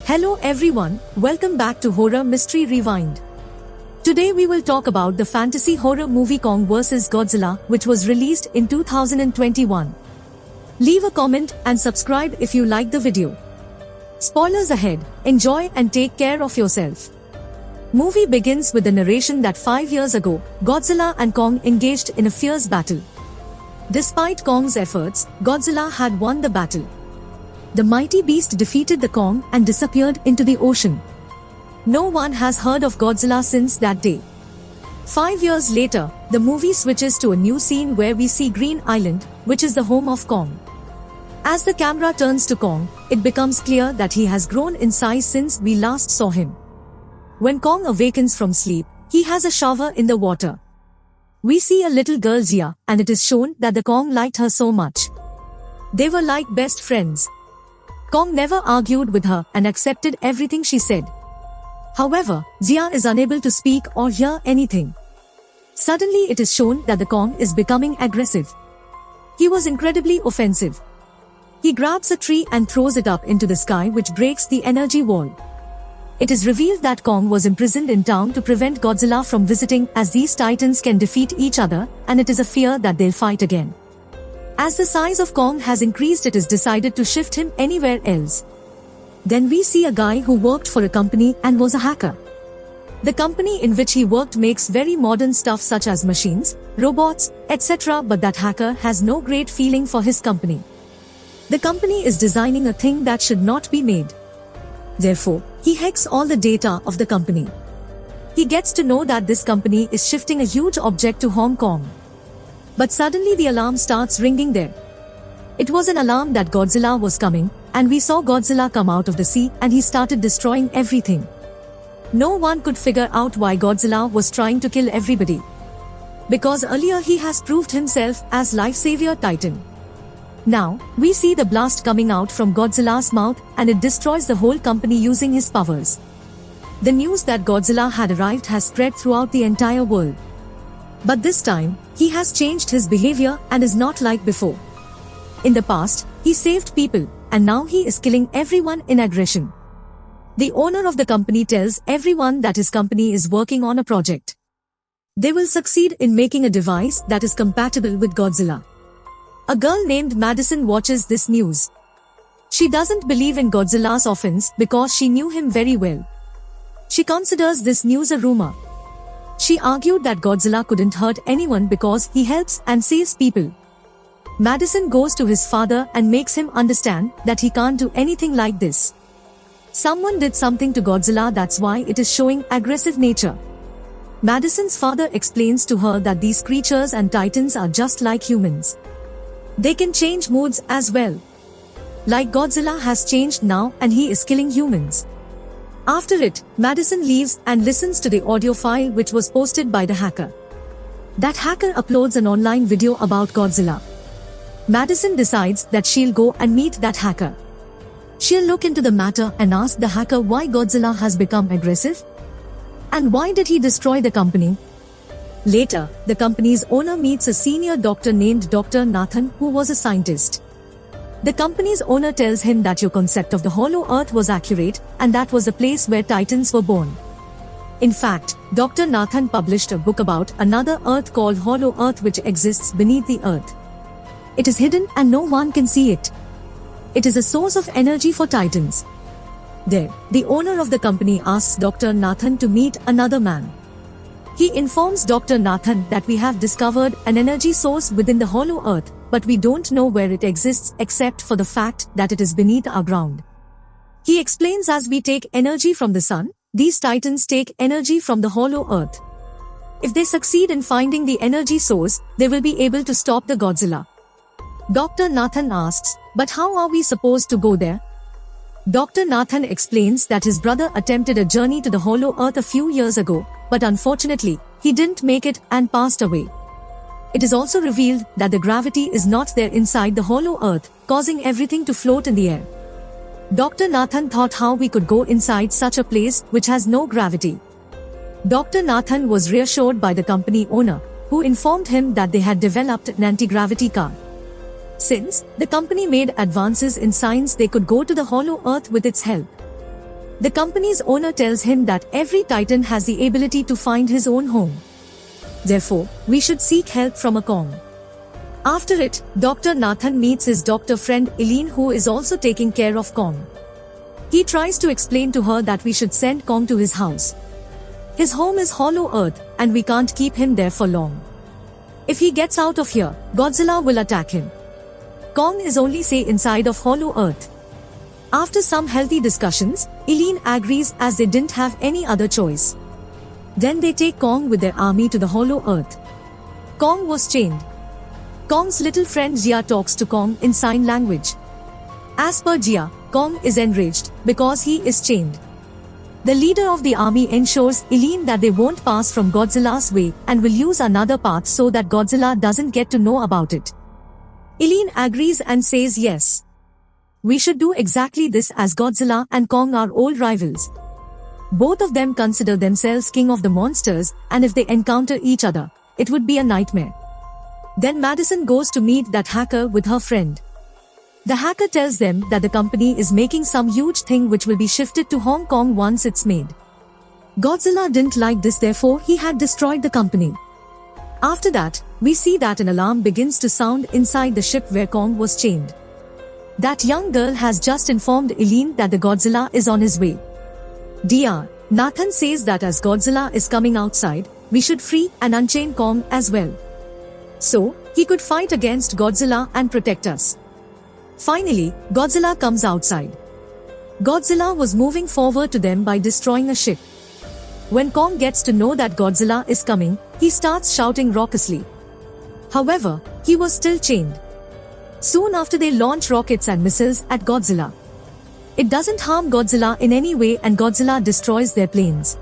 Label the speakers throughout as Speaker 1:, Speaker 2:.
Speaker 1: Hello everyone, welcome back to Horror Mystery Rewind. Today we will talk about the fantasy horror movie Kong vs Godzilla, which was released in 2021. Leave a comment and subscribe if you like the video. Spoilers ahead, enjoy and take care of yourself. Movie begins with the narration that 5 years ago, Godzilla and Kong engaged in a fierce battle. Despite Kong's efforts, Godzilla had won the battle. The mighty beast defeated the Kong and disappeared into the ocean. No one has heard of Godzilla since that day. 5 years later, the movie switches to a new scene where we see Green Island, which is the home of Kong. As the camera turns to Kong, it becomes clear that he has grown in size since we last saw him. When Kong awakens from sleep, he has a shower in the water. We see a little girl Zia, and it is shown that the Kong liked her so much. They were like best friends. Kong never argued with her and accepted everything she said. However, Zia is unable to speak or hear anything. Suddenly it is shown that the Kong is becoming aggressive. He was incredibly offensive. He grabs a tree and throws it up into the sky, which breaks the energy wall. It is revealed that Kong was imprisoned in town to prevent Godzilla from visiting, as these titans can defeat each other, and it is a fear that they'll fight again. As the size of Kong has increased, it is decided to shift him anywhere else. Then we see a guy who worked for a company and was a hacker. The company in which he worked makes very modern stuff such as machines, robots, etc., but that hacker has no great feeling for his company. The company is designing a thing that should not be made. Therefore, he hacks all the data of the company. He gets to know that this company is shifting a huge object to Hong Kong. But suddenly the alarm starts ringing there. It was an alarm that Godzilla was coming, and we saw Godzilla come out of the sea and he started destroying everything. No one could figure out why Godzilla was trying to kill everybody. Because earlier he has proved himself as Life-Savior Titan. Now, we see the blast coming out from Godzilla's mouth and it destroys the whole company using his powers. The news that Godzilla had arrived has spread throughout the entire world. But this time, he has changed his behavior and is not like before. In the past, he saved people, and now he is killing everyone in aggression. The owner of the company tells everyone that his company is working on a project. They will succeed in making a device that is compatible with Godzilla. A girl named Madison watches this news. She doesn't believe in Godzilla's offense because she knew him very well. She considers this news a rumor. She argued that Godzilla couldn't hurt anyone because he helps and saves people. Madison goes to his father and makes him understand that he can't do anything like this. Someone did something to Godzilla, that's why it is showing aggressive nature. Madison's father explains to her that these creatures and titans are just like humans. They can change moods as well. Like Godzilla has changed now and he is killing humans. After it, Madison leaves and listens to the audio file which was posted by the hacker. That hacker uploads an online video about Godzilla. Madison decides that she'll go and meet that hacker. She'll look into the matter and ask the hacker why Godzilla has become aggressive. And why did he destroy the company? Later, the company's owner meets a senior doctor named Dr. Nathan, who was a scientist. The company's owner tells him that your concept of the hollow earth was accurate, and that was a place where titans were born. In fact, Dr. Nathan published a book about another earth called Hollow Earth, which exists beneath the earth. It is hidden and no one can see it. It is a source of energy for titans. There, the owner of the company asks Dr. Nathan to meet another man. He informs Dr. Nathan that we have discovered an energy source within the hollow earth, but we don't know where it exists except for the fact that it is beneath our ground. He explains, as we take energy from the sun, these titans take energy from the hollow earth. If they succeed in finding the energy source, they will be able to stop the Godzilla. Dr. Nathan asks, but how are we supposed to go there? Dr. Nathan explains that his brother attempted a journey to the hollow earth a few years ago, but unfortunately, he didn't make it and passed away. It is also revealed that the gravity is not there inside the hollow earth, causing everything to float in the air. Dr. Nathan thought how we could go inside such a place which has no gravity. Dr. Nathan was reassured by the company owner, who informed him that they had developed an anti-gravity car. Since the company made advances in science, they could go to the hollow earth with its help. The company's owner tells him that every Titan has the ability to find his own home. Therefore, we should seek help from a Kong. After it, Dr. Nathan meets his doctor friend Eileen, who is also taking care of Kong. He tries to explain to her that we should send Kong to his house. His home is Hollow Earth, and we can't keep him there for long. If he gets out of here, Godzilla will attack him. Kong is only safe inside of Hollow Earth. After some healthy discussions, Eileen agrees as they didn't have any other choice. Then they take Kong with their army to the Hollow Earth. Kong was chained. Kong's little friend Jia talks to Kong in sign language. As per Jia, Kong is enraged because he is chained. The leader of the army ensures Eileen that they won't pass from Godzilla's way and will use another path so that Godzilla doesn't get to know about it. Eileen agrees and says yes. We should do exactly this as Godzilla and Kong are old rivals. Both of them consider themselves king of the monsters, and if they encounter each other, it would be a nightmare. Then Madison goes to meet that hacker with her friend. The hacker tells them that the company is making some huge thing which will be shifted to Hong Kong once it's made. Godzilla didn't like this, therefore he had destroyed the company. After that, we see that an alarm begins to sound inside the ship where Kong was chained. That young girl has just informed Eileen that the Godzilla is on his way. Dr. Nathan says that as Godzilla is coming outside, we should free and unchain Kong as well. So, he could fight against Godzilla and protect us. Finally, Godzilla comes outside. Godzilla was moving forward to them by destroying a ship. When Kong gets to know that Godzilla is coming, he starts shouting raucously. However, he was still chained. Soon after they launch rockets and missiles at Godzilla. It doesn't harm Godzilla in any way and Godzilla destroys their planes.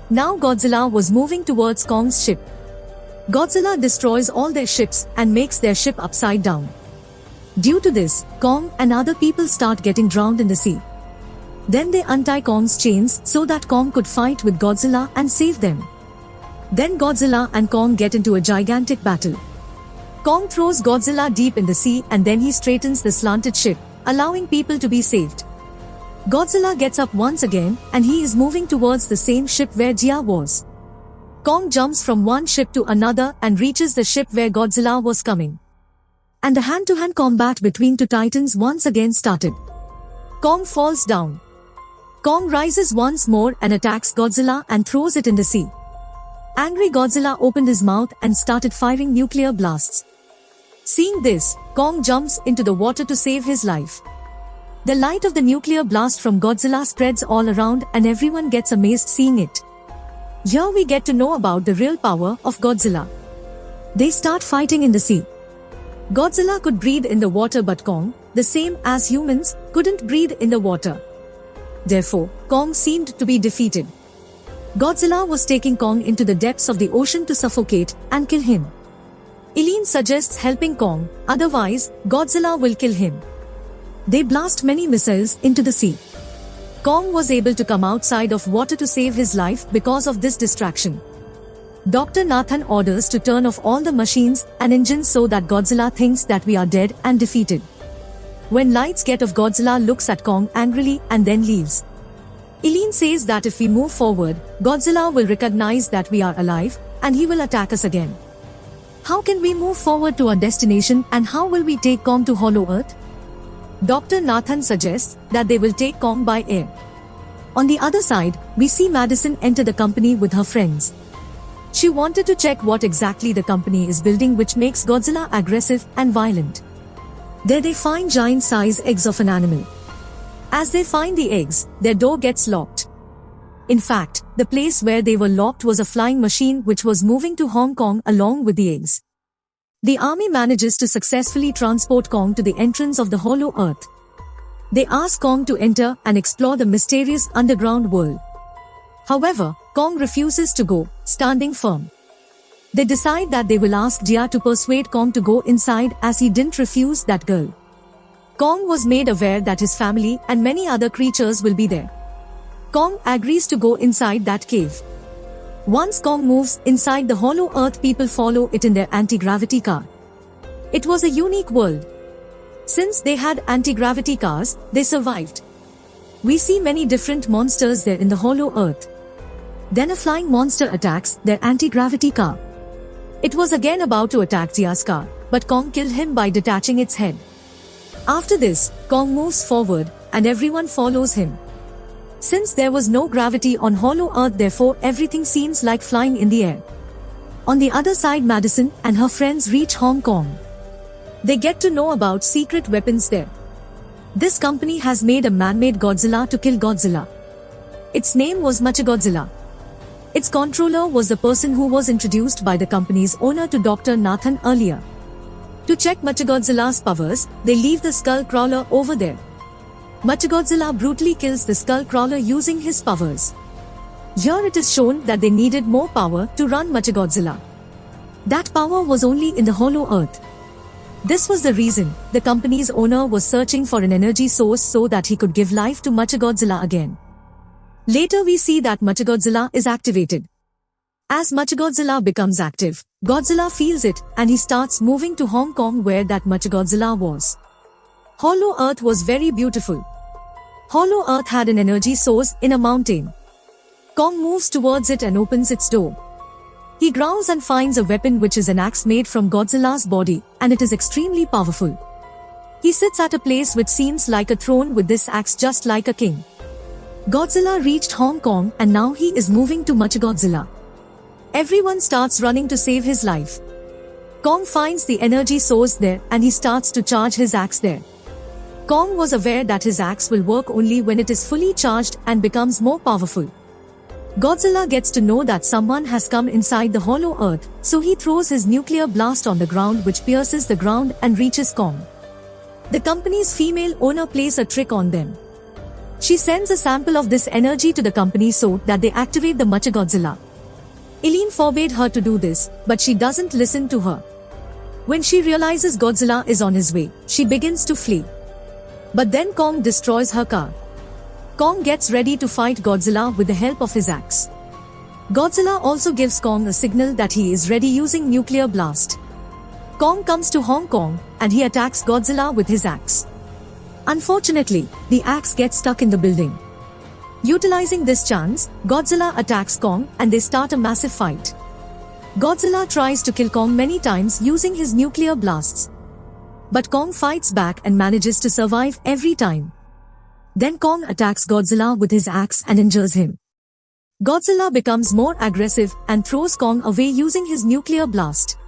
Speaker 1: Now Godzilla was moving towards Kong's ship. Godzilla destroys all their ships and makes their ship upside down. Due to this, Kong and other people start getting drowned in the sea. Then they untie Kong's chains so that Kong could fight with Godzilla and save them. Then Godzilla and Kong get into a gigantic battle. Kong throws Godzilla deep in the sea and then he straightens the slanted ship, allowing people to be saved. Godzilla gets up once again and he is moving towards the same ship where Jia was. Kong jumps from one ship to another and reaches the ship where Godzilla was coming. And the hand-to-hand combat between two titans once again started. Kong falls down. Kong rises once more and attacks Godzilla and throws it in the sea. Angry Godzilla opened his mouth and started firing nuclear blasts. Seeing this, Kong jumps into the water to save his life. The light of the nuclear blast from Godzilla spreads all around and everyone gets amazed seeing it. Here we get to know about the real power of Godzilla. They start fighting in the sea. Godzilla could breathe in the water but Kong, the same as humans, couldn't breathe in the water. Therefore, Kong seemed to be defeated. Godzilla was taking Kong into the depths of the ocean to suffocate and kill him. Eileen suggests helping Kong, otherwise, Godzilla will kill him. They blast many missiles into the sea. Kong was able to come outside of water to save his life because of this distraction. Dr. Nathan orders to turn off all the machines and engines so that Godzilla thinks that we are dead and defeated. When lights get off, Godzilla looks at Kong angrily and then leaves. Eileen says that if we move forward, Godzilla will recognize that we are alive and he will attack us again. How can we move forward to our destination and how will we take Kong to Hollow Earth? Dr. Nathan suggests that they will take Kong by air. On the other side, we see Madison enter the company with her friends. She wanted to check what exactly the company is building, which makes Godzilla aggressive and violent. There they find giant-size eggs of an animal. As they find the eggs, their door gets locked. In fact, the place where they were locked was a flying machine which was moving to Hong Kong along with the eggs. The army manages to successfully transport Kong to the entrance of the Hollow Earth. They ask Kong to enter and explore the mysterious underground world. However, Kong refuses to go, standing firm. They decide that they will ask Jia to persuade Kong to go inside as he didn't refuse that girl. Kong was made aware that his family and many other creatures will be there. Kong agrees to go inside that cave. Once Kong moves inside the Hollow Earth, people follow it in their anti-gravity car. It was a unique world. Since they had anti-gravity cars, they survived. We see many different monsters there in the hollow earth. Then a flying monster attacks their anti-gravity car. It was again about to attack Jia's car, but Kong killed him by detaching its head. After this, Kong moves forward, and everyone follows him. Since there was no gravity on hollow earth, therefore everything seems like flying in the air. On the other side, Madison and her friends reach Hong Kong. They get to know about secret weapons there. This company has made a man-made Godzilla to kill Godzilla. Its name was Mechagodzilla. Its controller was the person who was introduced by the company's owner to Dr. Nathan earlier. To check Mechagodzilla's powers, they leave the skull crawler over there. Mechagodzilla brutally kills the skull crawler using his powers. Here it is shown that they needed more power to run Mechagodzilla. That power was only in the hollow earth. This was the reason the company's owner was searching for an energy source so that he could give life to Mechagodzilla again. Later we see that Mechagodzilla is activated. As Mechagodzilla becomes active, Godzilla feels it and he starts moving to Hong Kong where that Mechagodzilla was. Hollow Earth was very beautiful. Hollow Earth had an energy source in a mountain. Kong moves towards it and opens its door. He growls and finds a weapon which is an axe made from Godzilla's body, and it is extremely powerful. He sits at a place which seems like a throne with this axe just like a king. Godzilla reached Hong Kong and now he is moving to Mechagodzilla. Everyone starts running to save his life. Kong finds the energy source there and he starts to charge his axe there. Kong was aware that his axe will work only when it is fully charged and becomes more powerful. Godzilla gets to know that someone has come inside the hollow earth, so he throws his nuclear blast on the ground which pierces the ground and reaches Kong. The company's female owner plays a trick on them. She sends a sample of this energy to the company so that they activate the Mechagodzilla. Eileen forbade her to do this, but she doesn't listen to her. When she realizes Godzilla is on his way, she begins to flee. But then Kong destroys her car. Kong gets ready to fight Godzilla with the help of his axe. Godzilla also gives Kong a signal that he is ready using nuclear blast. Kong comes to Hong Kong and he attacks Godzilla with his axe. Unfortunately, the axe gets stuck in the building. Utilizing this chance, Godzilla attacks Kong and they start a massive fight. Godzilla tries to kill Kong many times using his nuclear blasts. But Kong fights back and manages to survive every time. Then Kong attacks Godzilla with his axe and injures him. Godzilla becomes more aggressive and throws Kong away using his nuclear blast.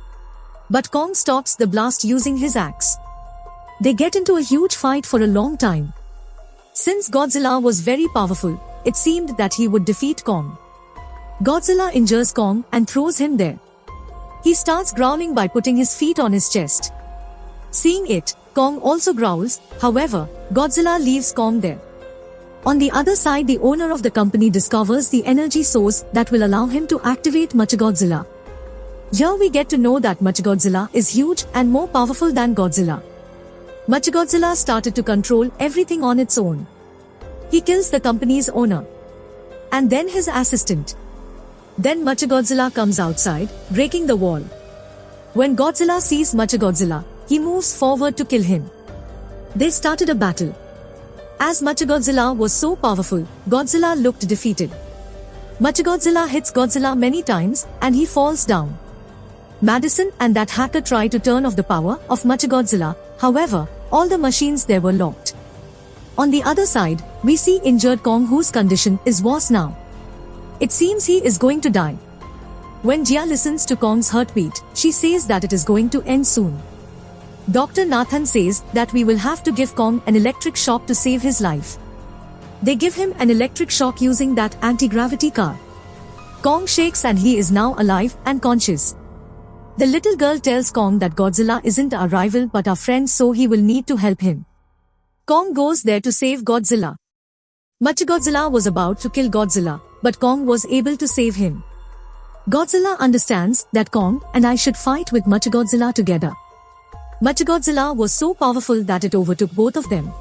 Speaker 1: But Kong stops the blast using his axe. They get into a huge fight for a long time. Since Godzilla was very powerful, it seemed that he would defeat Kong. Godzilla injures Kong and throws him there. He starts growling by putting his feet on his chest. Seeing it, Kong also growls, however, Godzilla leaves Kong there. On the other side, the owner of the company discovers the energy source that will allow him to activate Mechagodzilla. Here we get to know that Mechagodzilla is huge and more powerful than Godzilla. Mechagodzilla started to control everything on its own. He kills the company's owner. And then his assistant. Then Mechagodzilla comes outside, breaking the wall. When Godzilla sees Mechagodzilla, he moves forward to kill him. They started a battle. As Mechagodzilla was so powerful, Godzilla looked defeated. Mechagodzilla hits Godzilla many times and he falls down. Madison and that hacker try to turn off the power of Mechagodzilla, however, all the machines there were locked. On the other side, we see injured Kong whose condition is worse now. It seems he is going to die. When Jia listens to Kong's heartbeat, she says that it is going to end soon. Dr. Nathan says that we will have to give Kong an electric shock to save his life. They give him an electric shock using that anti-gravity car. Kong shakes and he is now alive and conscious. The little girl tells Kong that Godzilla isn't our rival but our friend, so he will need to help him. Kong goes there to save Godzilla. Mechagodzilla was about to kill Godzilla, but Kong was able to save him. Godzilla understands that Kong and I should fight with Mechagodzilla together. Mechagodzilla was so powerful that it overtook both of them.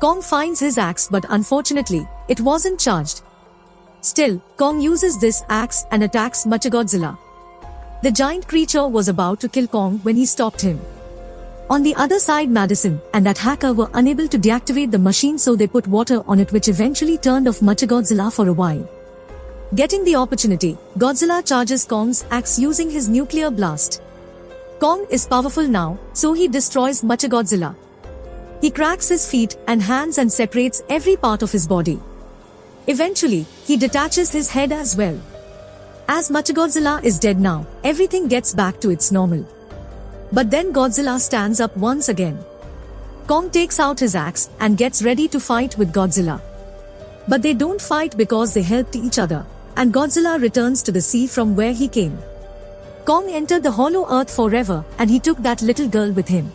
Speaker 1: Kong finds his axe, but unfortunately, it wasn't charged. Still, Kong uses this axe and attacks Mechagodzilla. The giant creature was about to kill Kong when he stopped him. On the other side, Madison and that hacker were unable to deactivate the machine, so they put water on it, which eventually turned off Godzilla for a while. Getting the opportunity, Godzilla charges Kong's axe using his nuclear blast. Kong is powerful now, so he destroys Godzilla. He cracks his feet and hands and separates every part of his body. Eventually, he detaches his head as well. As Godzilla is dead now, everything gets back to its normal. But then Godzilla stands up once again. Kong takes out his axe and gets ready to fight with Godzilla. But they don't fight because they helped each other, and Godzilla returns to the sea from where he came. Kong entered the hollow earth forever, and he took that little girl with him.